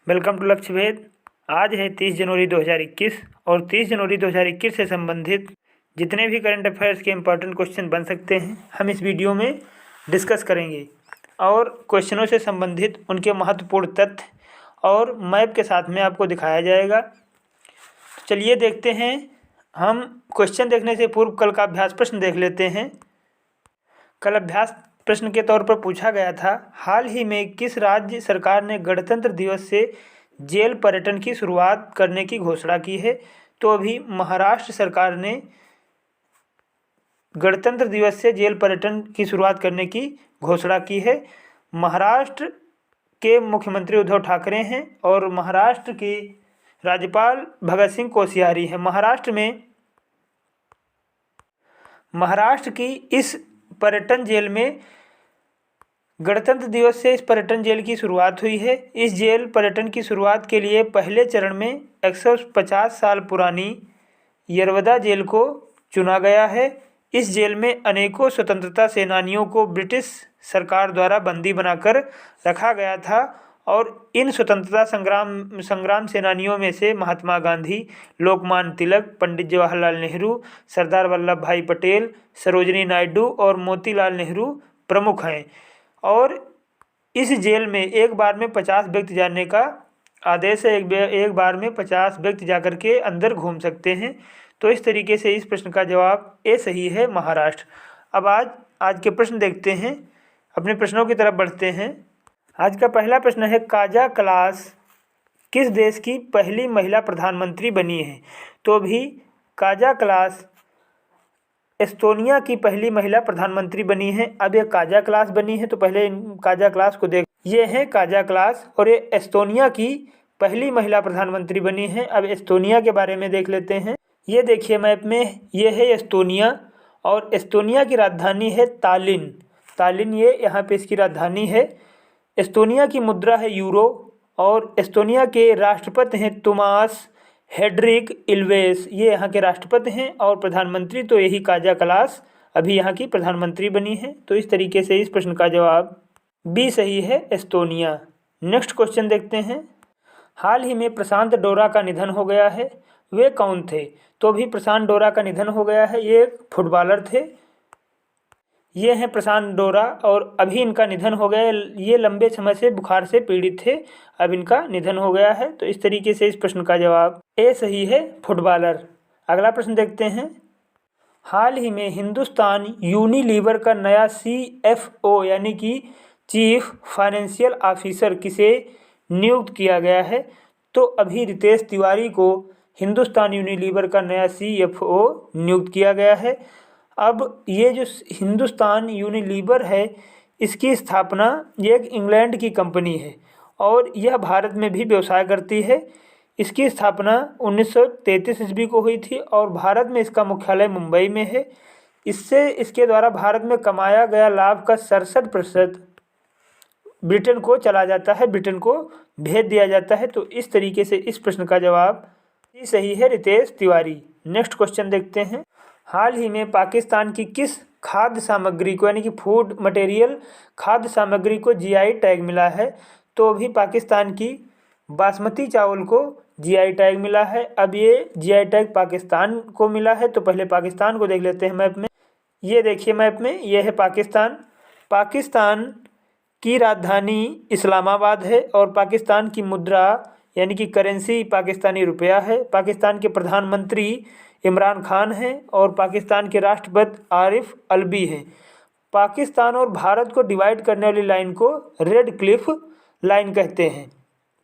Welcome to लक्ष्य भेद। आज है 30 जनवरी 2021 और 30 जनवरी 2021 से संबंधित जितने भी करंट अफेयर्स के इम्पोर्टेंट क्वेश्चन बन सकते हैं हम इस वीडियो में डिस्कस करेंगे और क्वेश्चनों से संबंधित उनके महत्वपूर्ण तथ्य और मैप के साथ में आपको दिखाया जाएगा। चलिए देखते हैं। हम क्वेश्चन देखने से पूर्व कल का अभ्यास प्रश्न देख लेते हैं। कल अभ्यास प्रश्न के तौर पर पूछा गया था, हाल ही में किस राज्य सरकार ने गणतंत्र दिवस से जेल पर्यटन की शुरुआत करने की घोषणा की है। तो अभी महाराष्ट्र सरकार ने गणतंत्र दिवस से जेल पर्यटन की शुरुआत करने की घोषणा की है। महाराष्ट्र के मुख्यमंत्री उद्धव ठाकरे हैं और महाराष्ट्र के राज्यपाल भगत सिंह कोश्यारी हैं। महाराष्ट्र की इस पर्यटन जेल में गणतंत्र दिवस से इस पर्यटन जेल की शुरुआत हुई है। इस जेल पर्यटन की शुरुआत के लिए पहले चरण में 150 साल पुरानी यरवदा जेल को चुना गया है। इस जेल में अनेकों स्वतंत्रता सेनानियों को ब्रिटिश सरकार द्वारा बंदी बनाकर रखा गया था और इन स्वतंत्रता संग्राम सेनानियों में से महात्मा गांधी, लोकमान्य तिलक, पंडित जवाहरलाल नेहरू, सरदार वल्लभ भाई पटेल, सरोजिनी नायडू और मोतीलाल नेहरू प्रमुख हैं। और इस जेल में एक बार में 50 व्यक्ति जाने का आदेश है। एक बार में 50 व्यक्ति जाकर के अंदर घूम सकते हैं। तो इस तरीके से इस प्रश्न का जवाब ए सही है, महाराष्ट्र। अब आज के प्रश्न देखते हैं, अपने प्रश्नों की तरफ बढ़ते हैं। आज का पहला प्रश्न है, काजा कलास किस देश की पहली महिला प्रधानमंत्री बनी है। तो अभी काजा कलास एस्तोनिया की पहली महिला प्रधानमंत्री बनी है। अब ये काजा क्लास बनी है तो पहले काजा क्लास को देख। ये है काजा क्लास और ये एस्तोनिया की पहली महिला प्रधानमंत्री बनी है। अब एस्तोनिया के बारे में देख लेते हैं। ये देखिए मैप में, ये है एस्तोनिया और एस्तोनिया की राजधानी है तालिन। ये यहाँ पे इसकी राजधानी है। एस्तोनिया की मुद्रा है यूरो और एस्तोनिया के राष्ट्रपति हैं तुमास हेड्रिक इल्वेस। ये यहाँ के राष्ट्रपति हैं और प्रधानमंत्री तो यही काजा कलास अभी यहाँ की प्रधानमंत्री बनी है। तो इस तरीके से इस प्रश्न का जवाब बी सही है, एस्तोनिया। नेक्स्ट क्वेश्चन देखते हैं। हाल ही में प्रशांत डोरा का निधन हो गया है, वे कौन थे। तो भी प्रशांत डोरा का निधन हो गया है। ये एक फुटबॉलर थे। ये हैं प्रशांत डोरा और अभी इनका निधन हो गया। ये लंबे समय से बुखार से पीड़ित थे, अब इनका निधन हो गया है। तो इस तरीके से इस प्रश्न का जवाब ए सही है, फुटबॉलर। अगला प्रश्न देखते हैं। हाल ही में हिंदुस्तान यूनिलीवर का नया CFO यानी कि चीफ फाइनेंशियल ऑफिसर किसे नियुक्त किया गया है। तो अभी रितेश तिवारी को हिंदुस्तान यूनिलीवर का नया CFO नियुक्त किया गया है। अब ये जो हिंदुस्तान यूनिलीवर है, इसकी स्थापना ये एक इंग्लैंड की कंपनी है और यह भारत में भी व्यवसाय करती है। इसकी स्थापना 1933 ईस्वी को हुई थी और भारत में इसका मुख्यालय मुंबई में है। इसके द्वारा भारत में कमाया गया लाभ का 67% ब्रिटेन को चला जाता है, ब्रिटेन को भेज दिया जाता है। तो इस तरीके से इस प्रश्न का जवाब सही है, रितेश तिवारी। नेक्स्ट क्वेश्चन देखते हैं। हाल ही में पाकिस्तान की किस खाद्य सामग्री को यानी कि फूड मटेरियल खाद्य सामग्री को GI टैग मिला है। तो अभी पाकिस्तान की बासमती चावल को GI टैग मिला है। अब ये GI टैग पाकिस्तान को मिला है। तो पहले पाकिस्तान को देख लेते हैं मैप में। ये देखिए मैप में, ये है पाकिस्तान की राजधानी इस्लामाबाद है और पाकिस्तान की मुद्रा यानी कि करेंसी पाकिस्तानी रुपया है। पाकिस्तान के प्रधानमंत्री इमरान खान हैं और पाकिस्तान के राष्ट्रपति आरिफ अलवी हैं। पाकिस्तान और भारत को डिवाइड करने वाली लाइन को रेड क्लिफ लाइन कहते हैं।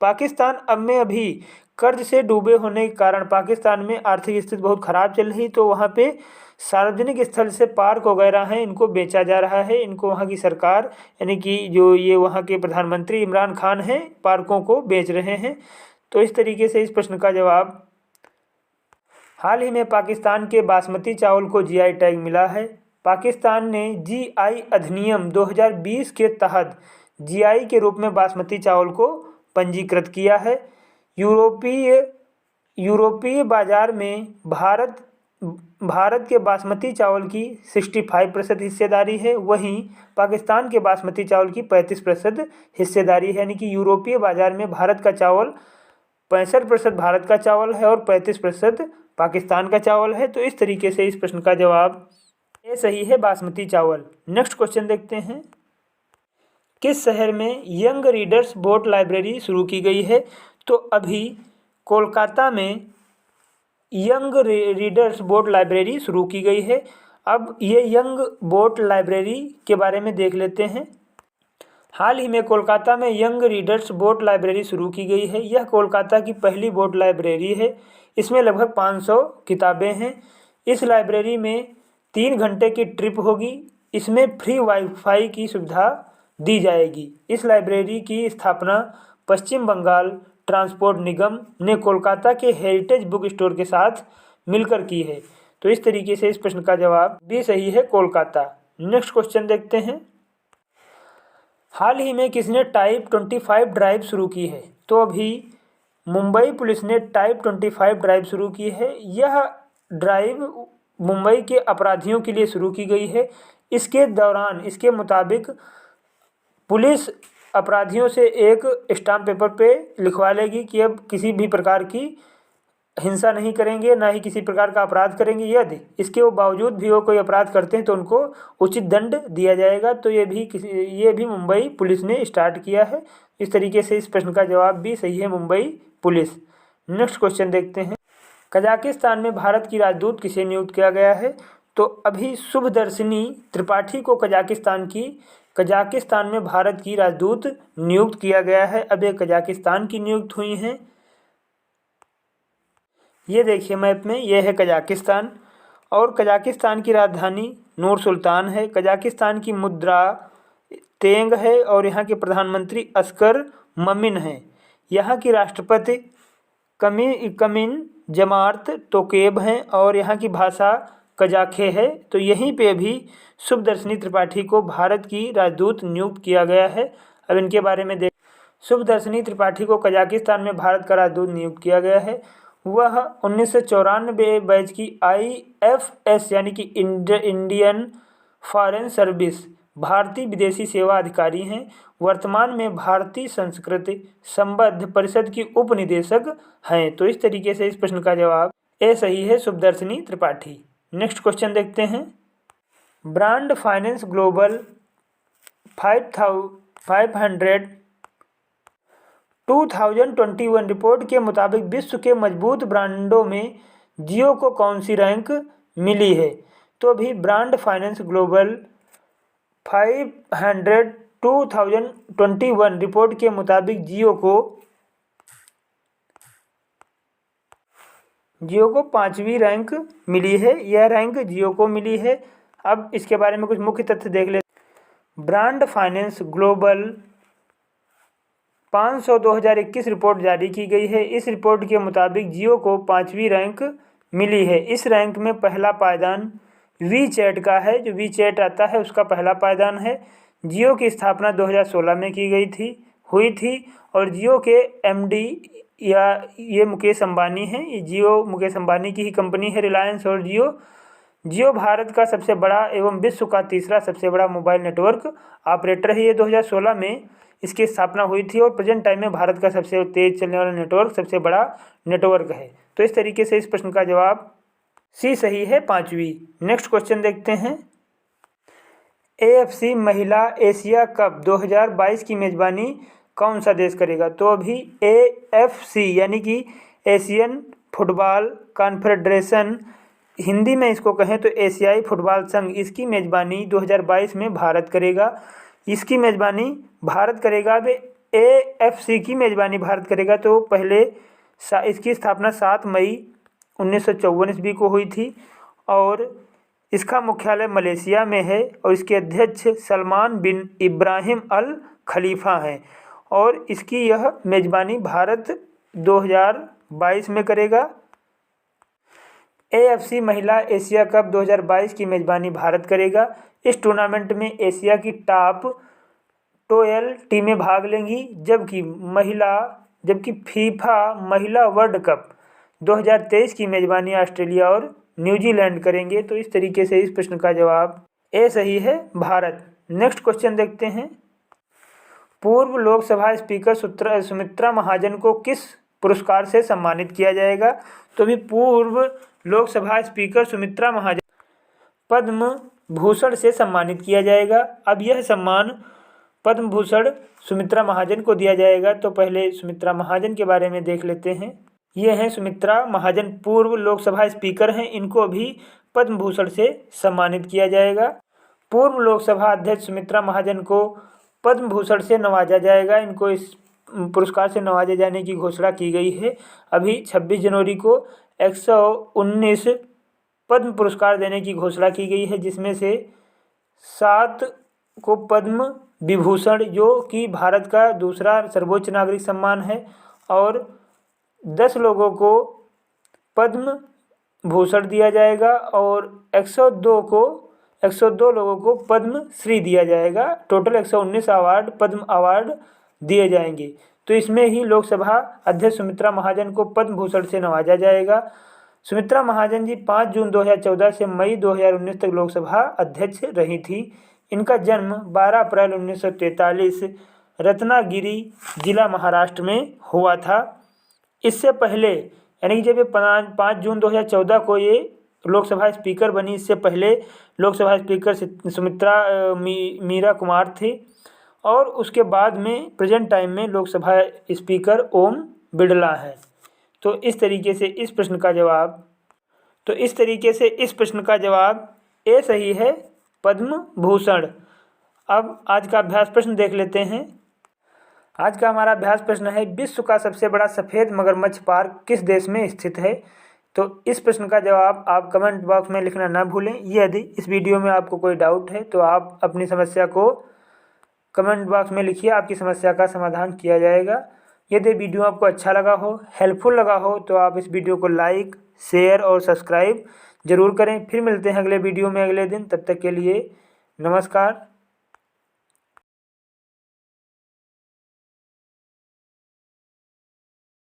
पाकिस्तान अब में अभी कर्ज से डूबे होने के कारण पाकिस्तान में आर्थिक स्थिति बहुत ख़राब चल रही। तो वहाँ पे सार्वजनिक स्थल से पार्क वगैरह हैं, इनको बेचा जा रहा है। इनको वहाँ की सरकार यानी कि जो ये वहाँ के प्रधानमंत्री इमरान खान हैं, पार्कों को बेच रहे हैं। तो इस तरीके से इस प्रश्न का जवाब, हाल ही में पाकिस्तान के बासमती चावल को GI टैग मिला है। पाकिस्तान ने GI अधिनियम 2020 के तहत GI के रूप में बासमती चावल को पंजीकृत किया है। यूरोपीय बाजार में भारत भारत के बासमती चावल की 65% हिस्सेदारी है, वहीं पाकिस्तान के बासमती चावल की 35% हिस्सेदारी है। यानी कि यूरोपीय बाज़ार में भारत का चावल 65% भारत का चावल है और 35% पाकिस्तान का चावल है। तो इस तरीके से इस प्रश्न का जवाब ए सही है, बासमती चावल। नेक्स्ट क्वेश्चन देखते हैं, किस शहर में यंग रीडर्स बोट लाइब्रेरी शुरू की गई है? तो अभी कोलकाता में यंग रीडर्स बोट लाइब्रेरी शुरू की गई है। अब ये यंग बोट लाइब्रेरी के बारे में देख लेते हैं। हाल ही में कोलकाता में यंग रीडर्स बोट लाइब्रेरी शुरू की गई है। यह कोलकाता की पहली बोट लाइब्रेरी है। इसमें लगभग 500 किताबें हैं। इस लाइब्रेरी में 3 घंटे की ट्रिप होगी। इसमें फ्री वाईफाई की सुविधा दी जाएगी। इस लाइब्रेरी की स्थापना पश्चिम बंगाल ट्रांसपोर्ट निगम ने कोलकाता के हेरिटेज बुक स्टोर के साथ मिलकर की है। तो इस तरीके से इस प्रश्न का जवाब भी सही है, कोलकाता। नेक्स्ट क्वेश्चन देखते हैं, हाल ही में किसने टाइप 25 ड्राइव शुरू की है? तो अभी मुंबई पुलिस ने टाइप 25 ड्राइव शुरू की है। यह ड्राइव मुंबई के अपराधियों के लिए शुरू की गई है। इसके दौरान इसके मुताबिक पुलिस अपराधियों से एक स्टाम्प पेपर पे लिखवा लेगी कि अब किसी भी प्रकार की हिंसा नहीं करेंगे, ना ही किसी प्रकार का अपराध करेंगे। यदि इसके बावजूद भी वो कोई अपराध करते हैं तो उनको उचित दंड दिया जाएगा। तो ये भी मुंबई पुलिस ने स्टार्ट किया है। इस तरीके से इस प्रश्न का जवाब भी सही है, मुंबई पुलिस। नेक्स्ट क्वेश्चन देखते हैं, कजाकिस्तान में भारत की राजदूत किसे नियुक्त किया गया है? तो अभी शुभदर्शिनी त्रिपाठी को कजाकिस्तान में भारत की राजदूत नियुक्त किया गया है। अब ये कजाकिस्तान की नियुक्त हुई हैं। ये देखिए मैप में, ये है कजाकिस्तान और कजाकिस्तान की राजधानी नूर सुल्तान है। कजाकिस्तान की मुद्रा तेंग है और यहाँ के प्रधानमंत्री अस्कर ममिन हैं। यहाँ की राष्ट्रपति कमिन जमार्त तोकेब हैं और यहाँ की भाषा कजाखे है। तो यहीं पे अभी शुभदर्शिनी त्रिपाठी को भारत की राजदूत नियुक्त किया गया है। अब इनके बारे में देख, शुभदर्शिनी त्रिपाठी को कजाकिस्तान में भारत का राजदूत नियुक्त किया गया है। वह 1994 बैच की IFS यानी कि इंडियन फॉरेन सर्विस भारतीय विदेशी सेवा अधिकारी हैं। वर्तमान में भारतीय संस्कृति संबद्ध परिषद की उप निदेशक हैं। तो इस तरीके से इस प्रश्न का जवाब ए सही है, शुभदर्शिनी त्रिपाठी। नेक्स्ट क्वेश्चन देखते हैं, ब्रांड फाइनेंस ग्लोबल 2021 रिपोर्ट के मुताबिक विश्व के मजबूत ब्रांडों में जियो को कौन सी रैंक मिली है? तो अभी ब्रांड फाइनेंस ग्लोबल 2021 रिपोर्ट के मुताबिक जियो को 5वीं रैंक मिली है। यह रैंक जियो को मिली है। अब इसके बारे में कुछ मुख्य तथ्य देख लेते। ब्रांड फाइनेंस ग्लोबल 500/2021 रिपोर्ट जारी की गई है। इस रिपोर्ट के मुताबिक जियो को 5वीं रैंक मिली है। इस रैंक में पहला पायदान वीचैट का है। जो वीचैट आता है उसका पहला पायदान है। जियो की स्थापना 2016 में की हुई थी और जियो के MD ये मुकेश अंबानी हैं। ये जियो मुकेश अंबानी की ही कंपनी है, रिलायंस और जियो भारत का सबसे बड़ा एवं विश्व का तीसरा सबसे बड़ा मोबाइल नेटवर्क ऑपरेटर है। ये 2016 में इसकी स्थापना हुई थी और प्रेजेंट टाइम में भारत का सबसे तेज चलने वाला नेटवर्क, सबसे बड़ा नेटवर्क है। तो इस तरीके से इस प्रश्न का जवाब सी सही है, 5वीं। नेक्स्ट क्वेश्चन देखते हैं, AFC महिला एशिया कप 2022 की मेजबानी कौन सा देश करेगा? तो अभी AFC यानी कि एशियन फुटबॉल कॉन्फेडरेशन, हिंदी में इसको कहें तो एशियाई फुटबॉल संघ, इसकी मेजबानी 2022 में भारत करेगा। इसकी मेजबानी भारत करेगा। अब AFC की मेजबानी भारत करेगा। तो पहले इसकी स्थापना 7 मई 1954 ईस्वी को हुई थी और इसका मुख्यालय मलेशिया में है और इसके अध्यक्ष सलमान बिन इब्राहिम अल खलीफा हैं और इसकी यह मेजबानी भारत 2022 में करेगा। AFC महिला एशिया कप 2022 की मेजबानी भारत करेगा। इस टूर्नामेंट में एशिया की टॉप 12 टीमें भाग लेंगी, जबकि फीफा महिला वर्ल्ड कप 2023 की मेजबानी ऑस्ट्रेलिया और न्यूजीलैंड करेंगे। तो इस तरीके से इस प्रश्न का जवाब ए सही है, भारत। नेक्स्ट क्वेश्चन देखते हैं। पूर्व लोकसभा स्पीकर सुमित्रा महाजन को किस पुरस्कार से सम्मानित किया जाएगा? तो अभी पूर्व लोकसभा स्पीकर सुमित्रा महाजन पद्म भूषण से सम्मानित किया जाएगा। अब यह सम्मान पद्म भूषण सुमित्रा महाजन को दिया जाएगा। तो पहले सुमित्रा महाजन के बारे में देख लेते हैं। ये हैं सुमित्रा महाजन, पूर्व लोकसभा स्पीकर हैं। इनको भी पद्म भूषण से सम्मानित किया जाएगा। पूर्व लोकसभा अध्यक्ष सुमित्रा महाजन को पद्म भूषण से नवाजा जाएगा। इनको इस पुरस्कार से नवाजे जाने की घोषणा की गई है। अभी 26 जनवरी को 119 पद्म पुरस्कार देने की घोषणा की गई है, जिसमें से 7 को पद्म विभूषण, जो कि भारत का दूसरा सर्वोच्च नागरिक सम्मान है, और 10 लोगों को पद्म भूषण दिया जाएगा और 102 लोगों को पद्म श्री दिया जाएगा। टोटल 119 अवार्ड, पद्म अवार्ड दिए जाएंगे। तो इसमें ही लोकसभा अध्यक्ष सुमित्रा महाजन को पद्म भूषण से नवाजा जाएगा। सुमित्रा महाजन जी 5 जून 2014 से मई 2019 तक लोकसभा अध्यक्ष रही थी। इनका जन्म 12 अप्रैल 1943 रत्नागिरी जिला महाराष्ट्र में हुआ था। इससे पहले, यानी कि जब ये 5 जून 2014 को ये लोकसभा स्पीकर बनी, इससे पहले लोकसभा स्पीकर सुमित्रा मीरा कुमार थी, और उसके बाद में प्रेजेंट टाइम में लोकसभा स्पीकर ओम बिड़ला है। तो इस तरीके से इस प्रश्न का जवाब ए सही है, पद्म भूषण। अब आज का अभ्यास प्रश्न देख लेते हैं। आज का हमारा अभ्यास प्रश्न है, विश्व का सबसे बड़ा सफ़ेद मगरमच्छ पार्क किस देश में स्थित है? तो इस प्रश्न का जवाब आप कमेंट बॉक्स में लिखना ना भूलें। यदि इस वीडियो में आपको कोई डाउट है तो आप अपनी समस्या को कमेंट बॉक्स में लिखिए, आपकी समस्या का समाधान किया जाएगा। यदि वीडियो आपको अच्छा लगा हो, हेल्पफुल लगा हो, तो आप इस वीडियो को लाइक, शेयर और सब्सक्राइब जरूर करें। फिर मिलते हैं अगले वीडियो में अगले दिन। तब तक के लिए नमस्कार।